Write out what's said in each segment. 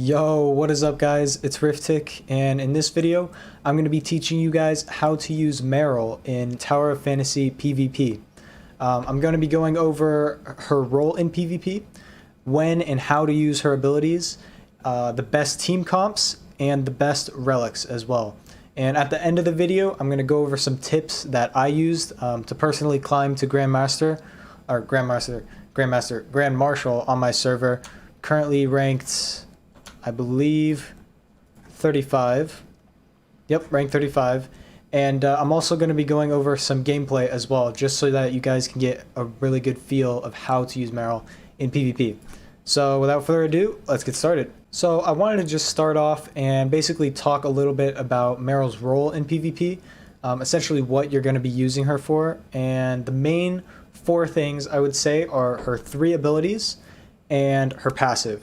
Yo, what is up guys? It's Rifftic, and in this video, I'm going to be teaching you guys how to use Meryl in Tower of Fantasy PvP. I'm going to be going over her role in PvP, when and how to use her abilities, the best team comps, and the best relics as well. And at the end of the video, I'm going to go over some tips that I used to personally climb to Grand Marshal on my server, currently ranked, I believe, 35. Yep, rank 35. And I'm also going to be going over some gameplay as well, just so that you guys can get a really good feel of how to use Meryl in PvP. So without further ado, let's get started. So I wanted to just start off and basically talk a little bit about Meryl's role in PvP, essentially what you're going to be using her for. And the main four things I would say are her 3 abilities and her passive.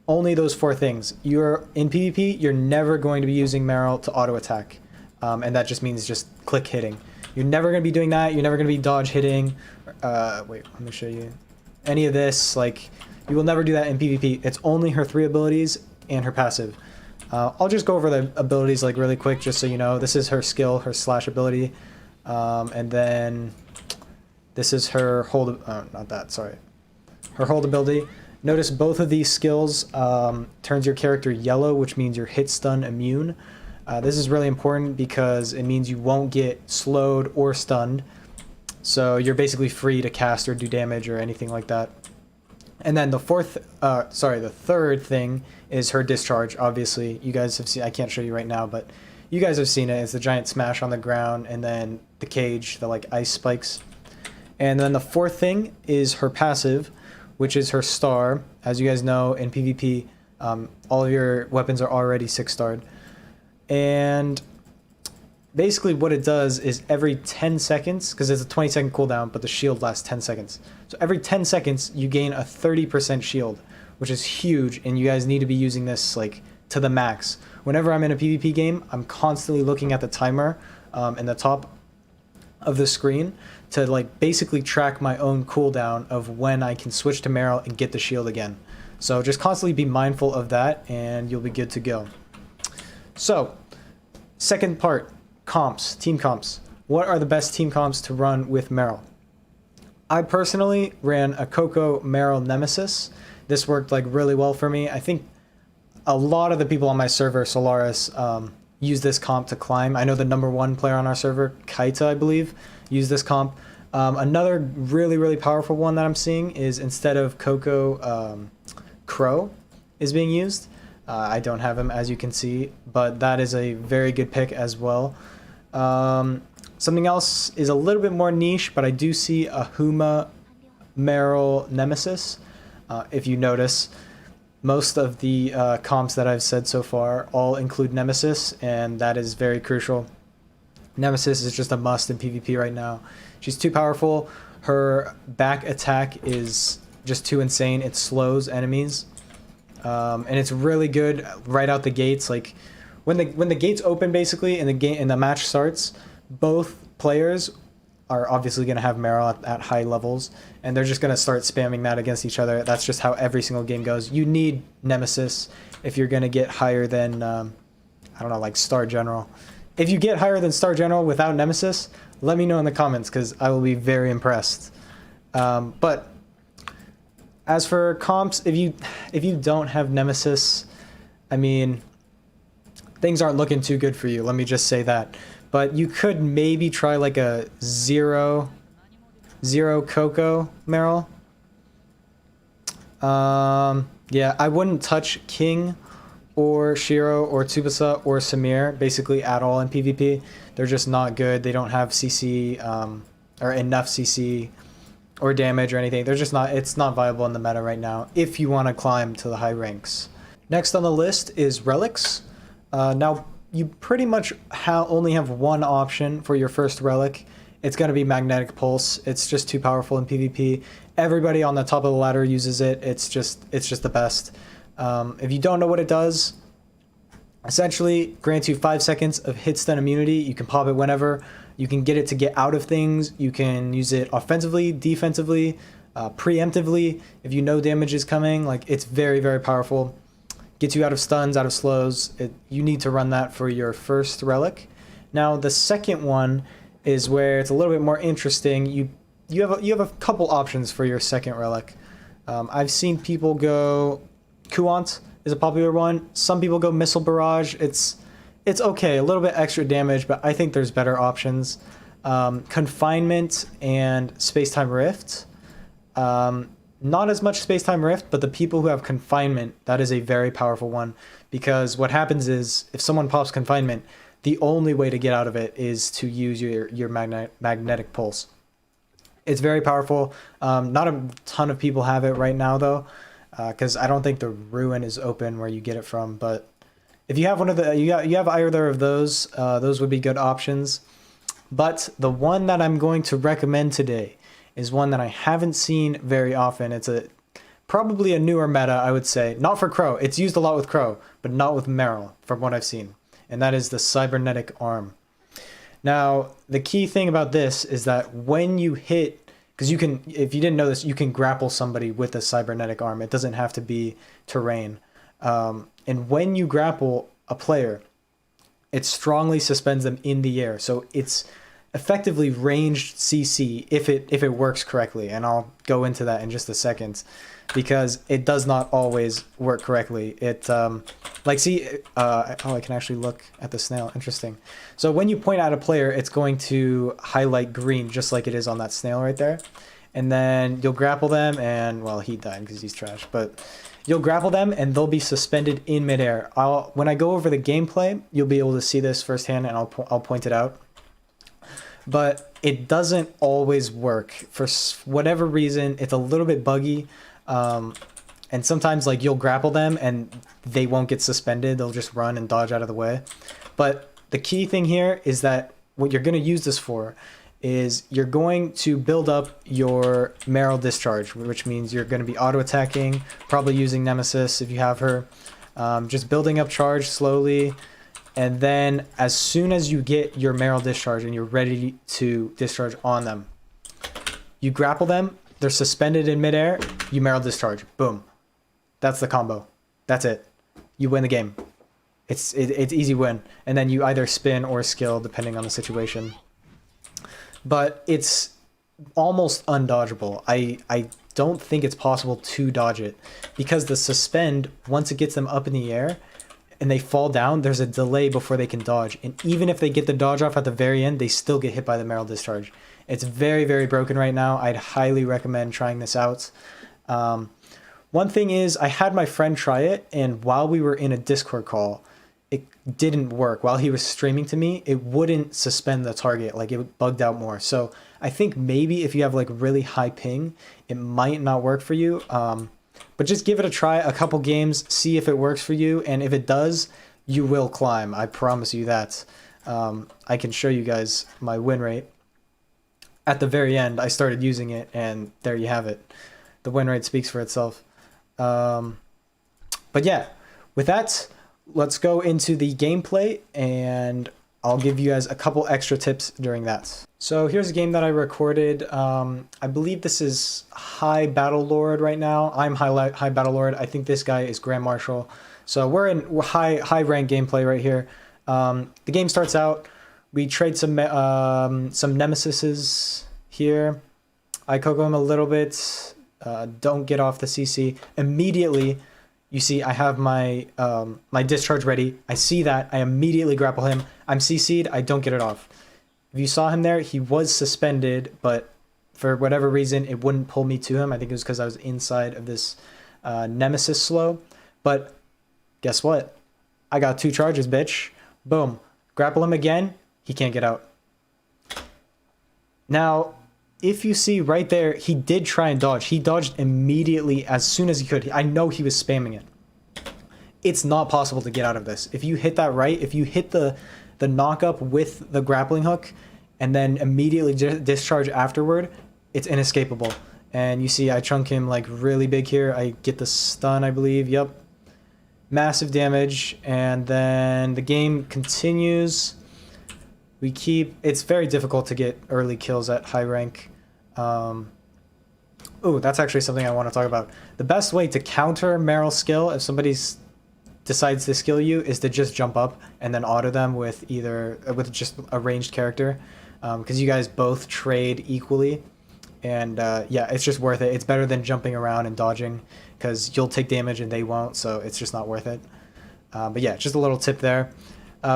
Only those 4 things. You're in PvP, you're never going to be using Meryl to auto attack, and that just means just click hitting. You're never going to be doing that. You're never going to be dodge hitting. Wait, let me show you. Any of this, like, you will never do that in PvP. It's only her 3 abilities and her passive. I'll just go over the abilities like really quick, just so you know. This is her skill, her slash ability, and then this is her hold. Not that. Sorry, her hold ability. Notice both of these skills turns your character yellow, which means you're hit, stun, immune. This is really important because it means you won't get slowed or stunned. So you're basically free to cast or do damage or anything like that. And then the third thing is her discharge. Obviously, you guys have seen, I can't show you right now, but you guys have seen it. It's the giant smash on the ground and then the cage, the like ice spikes. And then the 4th thing is her passive, which is her star. As you guys know, in PvP, all of your weapons are already 6-starred. And basically what it does is every 10 seconds, because it's a 20-second cooldown, but the shield lasts 10 seconds. So every 10 seconds, you gain a 30% shield, which is huge, and you guys need to be using this like to the max. Whenever I'm in a PvP game, I'm constantly looking at the timer in the top of the screen to like basically track my own cooldown of when I can switch to Meryl and get the shield again. So just constantly be mindful of that and you'll be good to go. So second part, comps, team comps. What are the best team comps to run with Meryl? I personally ran a Coco Meryl Nemesis. This worked like really well for me. I think a lot of the people on my server, Solaris, use this comp to climb. I know the #1 player on our server, Kaita, I believe, used this comp. Another really powerful one that I'm seeing is, instead of Coco, Crow is being used. I don't have him, as you can see, but that is a very good pick as well. Something else is a little bit more niche, but I do see a Huma Meryl Nemesis. If you notice, most of the comps that I've said so far all include Nemesis, and that is very crucial. Nemesis is just a must in PvP right now. She's too powerful. Her back attack is just too insane. It slows enemies, and it's really good right out the gates. Like when the gates open, basically, and the match starts, both players are obviously going to have Meryl at high levels, and they're just going to start spamming that against each other. That's just how every single game goes. You need Nemesis if you're going to get higher than, I don't know, like Star General. If you get higher than Star General without Nemesis, let me know in the comments, because I will be very impressed. But as for comps, if you don't have Nemesis, I mean, things aren't looking too good for you. Let me just say that. But you could maybe try like a zero Coco Meryl. Yeah, I wouldn't touch King or Shiro or Tsubasa or Samir basically at all in PvP. They're just not good. They don't have CC or enough CC or damage or anything. They're just not, it's not viable in the meta right now if you want to climb to the high ranks. Next on the list is relics. Now you pretty much only have one option for your first relic. It's going to be Magnetic Pulse. It's just too powerful in PvP. Everybody on the top of the ladder uses it. It's just the best. If you don't know what it does, essentially grants you 5 seconds of hit stun immunity. You can pop it whenever. You can get it to get out of things. You can use it offensively, defensively, preemptively. If you know damage is coming, like, it's very, very powerful. gets you out of stuns, out of slows. You need to run that for your first relic. Now the second one is where it's a little bit more interesting. You have a couple options for your second relic. I've seen people go Kuant is a popular one. Some people go Missile Barrage. It's okay, a little bit extra damage, but I think there's better options. Confinement and Space-Time Rift. Not as much Space-Time Rift, but the people who have Confinement, that is a very powerful one, because what happens is if someone pops Confinement, the only way to get out of it is to use your magnetic pulse. It's very powerful. Not a ton of people have it right now though, because I don't think the Ruin is open where you get it from. But if you have one of the, you have either of those would be good options. But the one that I'm going to recommend today is one that I haven't seen very often. It's probably a newer meta, I would say. Not for Crow. It's used a lot with Crow, but not with Meryl, from what I've seen. And that is the Cybernetic Arm. Now, the key thing about this is that when you hit, because you can, if you didn't know this, you can grapple somebody with a Cybernetic Arm. It doesn't have to be terrain. And when you grapple a player, it strongly suspends them in the air. So it's effectively ranged CC if it works correctly. And I'll go into that in just a second, because it does not always work correctly. It like see oh, I can actually look at the snail. Interesting. So when you point at a player, it's going to highlight green just like it is on that snail right there. And then you'll grapple them, and well, he died because he's trash, but you'll grapple them and they'll be suspended in midair. When I go over the gameplay, you'll be able to see this firsthand, and I'll point it out. But it doesn't always work. For whatever reason, it's a little bit buggy. And sometimes like you'll grapple them and they won't get suspended. They'll just run and dodge out of the way. But the key thing here is that what you're going to use this for is you're going to build up your Meryl discharge, which means you're going to be auto attacking, probably using Nemesis if you have her. Just building up charge slowly. And then as soon as you get your Meryl discharge and you're ready to discharge on them, you grapple them, they're suspended in midair, you Meryl discharge. Boom. That's the combo. That's it. You win the game. It's easy win. And then you either spin or skill depending on the situation. But it's almost undodgeable. I don't think it's possible to dodge it, because the suspend, once it gets them up in the air and they fall down, there's a delay before they can dodge. And even if they get the dodge off at the very end, they still get hit by the Meryl discharge. It's very, very broken right now. I'd highly recommend trying this out. One thing is, I had my friend try it, and while we were in a Discord call, it didn't work. While he was streaming to me, it wouldn't suspend the target. Like, it bugged out more. So I think maybe if you have like really high ping, it might not work for you. But just give it a try, a couple games, see if it works for you. And if it does, you will climb. I promise you that. I can show you guys my win rate. At the very end, I started using it, and there you have it. The win rate speaks for itself. But yeah, with that, let's go into the gameplay, and I'll give you guys a couple extra tips during that. So here's a game that I recorded. I believe this is High Battle Lord right now. I'm High Battle Lord. I think this guy is Grand Marshal. So we're in high rank gameplay right here. The game starts out. We trade some nemesises here. I coco him a little bit. Don't get off the CC. Immediately, you see I have my my discharge ready. I see that. I immediately grapple him. I'm CC'd. I don't get it off. If you saw him there, he was suspended, but for whatever reason, it wouldn't pull me to him. I think it was because I was inside of this Nemesis slow. But guess what? I got 2 charges, bitch. Boom. Grapple him again. He can't get out. Now, if you see right there, he did try and dodge. He dodged immediately as soon as he could. I know he was spamming it. It's not possible to get out of this. If you hit that right, if you hit the knock up with the grappling hook and then immediately discharge afterward, it's inescapable. And you see I chunk him like really big here. I get the stun, I believe. Yep. Massive damage. And then the game continues. We keep... It's very difficult to get early kills at high rank. Oh, that's actually something I want to talk about. The best way to counter Meryl's skill, if somebody's decides to skill you is to just jump up and then auto them with with just a ranged character, because you guys both trade equally, and yeah, it's just worth it. It's better than jumping around and dodging, because you'll take damage and they won't, so it's just not worth it. But yeah, just a little tip there.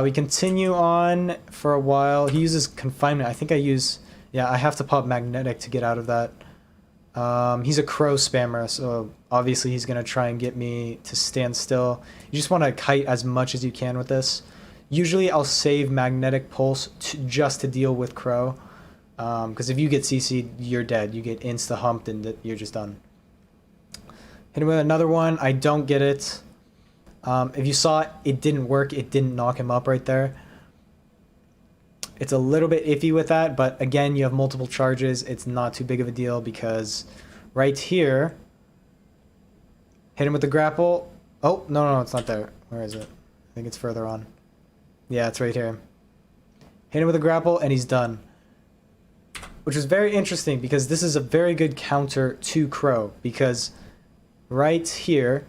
We continue on for a while. He uses confinement. I think I have to pop magnetic to get out of that. He's a crow spammer, so obviously he's going to try and get me to stand still. You just want to kite as much as you can with this. Usually I'll save magnetic pulse just to deal with crow, because if you get CC'd, you're dead. You get insta-humped and you're just done. Hit him with another one. I don't get it. If you saw it didn't work. It didn't knock him up right there. It's a little bit iffy with that, but again, you have multiple charges. It's not too big of a deal, because right here, hit him with the grapple. Oh, no, it's not there. Where is it? I think it's further on. Yeah, it's right here. Hit him with a grapple, and he's done. Which is very interesting, because this is a very good counter to Crow, because right here,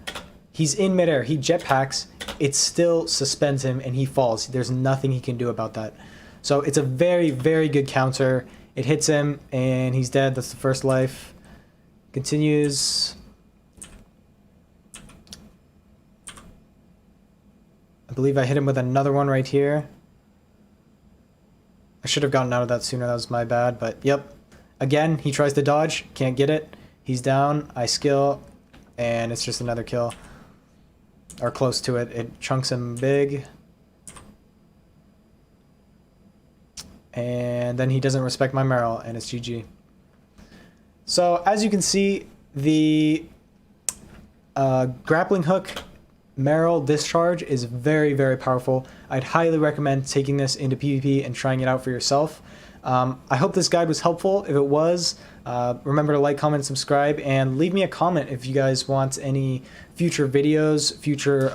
he's in midair. He jetpacks. It still suspends him, and he falls. There's nothing he can do about that. So it's a very, very good counter. It hits him, and he's dead. That's the first life. Continues. I believe I hit him with another one right here. I should have gotten out of that sooner. That was my bad, but yep. Again, he tries to dodge. Can't get it. He's down. I skill, and it's just another kill. Or close to it. It chunks him big. And then he doesn't respect my Meryl, and it's GG. So as you can see, the grappling hook Meryl discharge is very, very powerful. I'd highly recommend taking this into PvP and trying it out for yourself. I hope this guide was helpful. If it was, remember to like, comment, subscribe, and leave me a comment if you guys want any future videos, future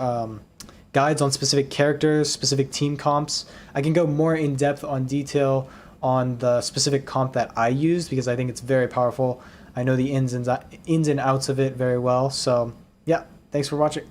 guides on specific characters, specific team comps. I can go more in depth on detail on the specific comp that I used, because I think it's very powerful. I know the ins and outs of it very well. So yeah, thanks for watching.